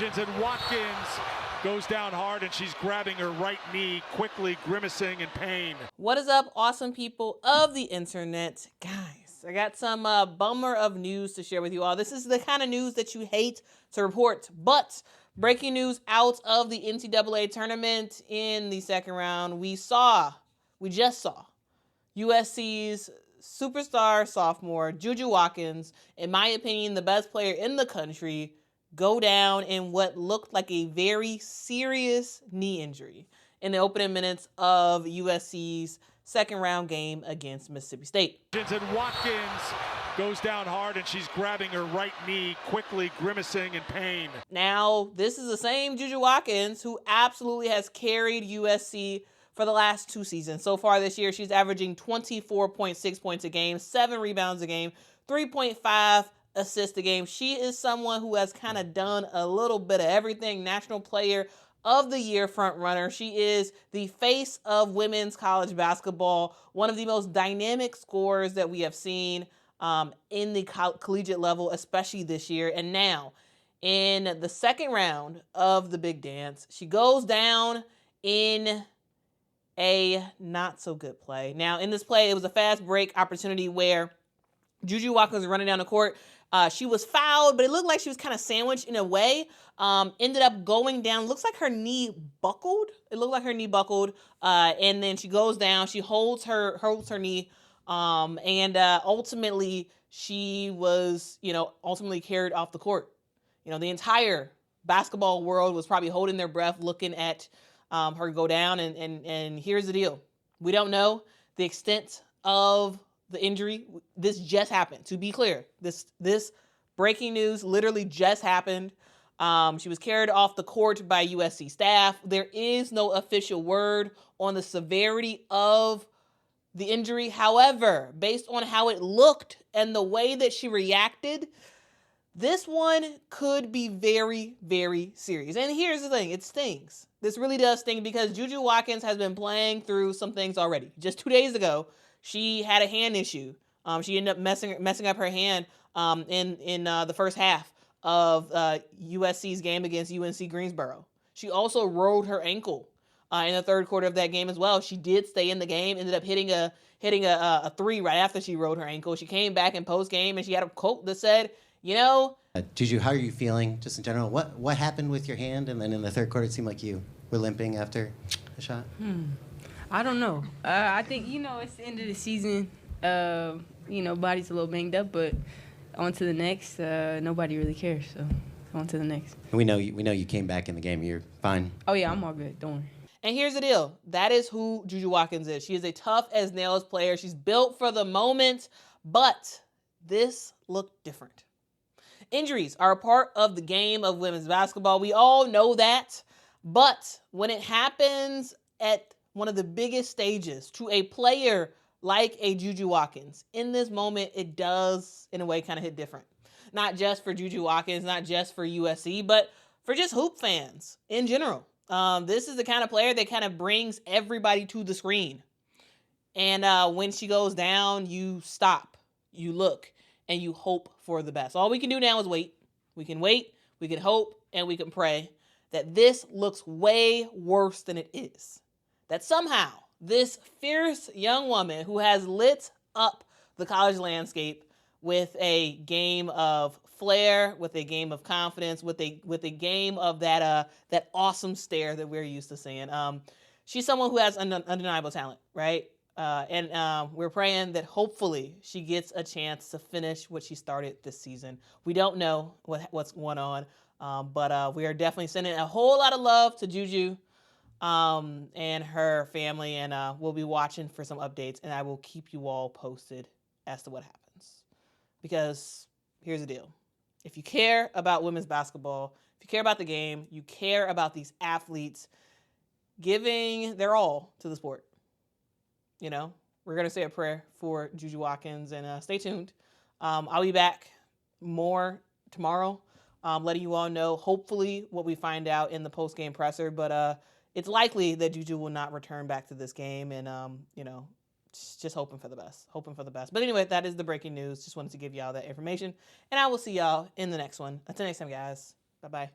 And Watkins goes down hard, and she's grabbing her right knee, quickly grimacing in pain. What is up, awesome people of the internet? Guys, I got some bummer of news to share with you all. This is the kind of news that you hate to report, but breaking news out of the NCAA tournament in the second round. We just saw USC's superstar sophomore, JuJu Watkins, in my opinion, the best player in the country, go down in what looked like a very serious knee injury in the opening minutes of USC's second round game against Mississippi State. And Watkins goes down hard, and she's grabbing her right knee, quickly grimacing in pain. Now, this is the same JuJu Watkins who absolutely has carried USC for the last 2 seasons. So far this year, she's averaging 24.6 points a game, 7 rebounds a game, 3.5 assists a game. She is someone who has kind of done a little bit of everything. National Player of the Year front runner. She is the face of women's college basketball, one of the most dynamic scorers that we have seen in the collegiate level, especially this year. And now, in the second round of the big dance, she goes down in a not so good play. Now, in this play, it was a fast break opportunity where JuJu Watkins was running down the court. She was fouled, but it looked like she was kind of sandwiched in a way. Ended up going down. Looks like her knee buckled. It looked like her knee buckled. And then she goes down. She holds her knee. And ultimately, she was, ultimately carried off the court. The entire basketball world was probably holding their breath, looking at her go down. And here's the deal. We don't know the extent of the injury. This just happened. To be clear, this breaking news literally just happened. She was carried off the court by USC staff. There is no official word on the severity of the injury. However, based on how it looked and the way that she reacted, this one could be very, very serious. And here's the thing, it stings. This really does sting because JuJu Watkins has been playing through some things already. Just 2 days ago, she had a hand issue. She ended up messing up her hand in the first half of USC's game against UNC Greensboro. She also rolled her ankle in the third quarter of that game as well. She did stay in the game, ended up hitting a three right after she rolled her ankle. She came back in post game and she had a quote that said, JuJu, how are you feeling just in general? What happened with your hand? And then in the third quarter, it seemed like you were limping after the shot. I don't know. I think, it's the end of the season. Body's a little banged up, but on to the next. Nobody really cares, so on to the next. And we know you came back in the game. You're fine. Oh, yeah, I'm all good. Don't worry. And here's the deal. That is who JuJu Watkins is. She is a tough-as-nails player. She's built for the moment, but this looked different. Injuries are a part of the game of women's basketball. We all know that. But when it happens at one of the biggest stages to a player like a JuJu Watkins, in this moment, it does, in a way, kind of hit different. Not just for JuJu Watkins, not just for USC, but for just hoop fans in general. This is the kind of player that kind of brings everybody to the screen. And when she goes down, you stop, you look, and you hope for the best. All we can do now is wait. We can wait, we can hope, and we can pray that this looks way worse than it is. That somehow this fierce young woman who has lit up the college landscape with a game of flair, with a game of confidence, with a game of that awesome stare that we're used to seeing. She's someone who has undeniable talent, right? And we're praying that hopefully she gets a chance to finish what she started this season. We don't know what's going on, but we are definitely sending a whole lot of love to JuJu and her family, and we'll be watching for some updates, and I will keep you all posted as to what happens. Because here's the deal. If you care about women's basketball, if you care about the game, you care about these athletes giving their all to the sport. We're going to say a prayer for JuJu Watkins, and stay tuned. I'll be back more tomorrow, letting you all know, hopefully, what we find out in the post-game presser. But it's likely that JuJu will not return back to this game, and, just hoping for the best. But anyway, that is the breaking news. Just wanted to give y'all that information, and I will see y'all in the next one. Until next time, guys. Bye-bye.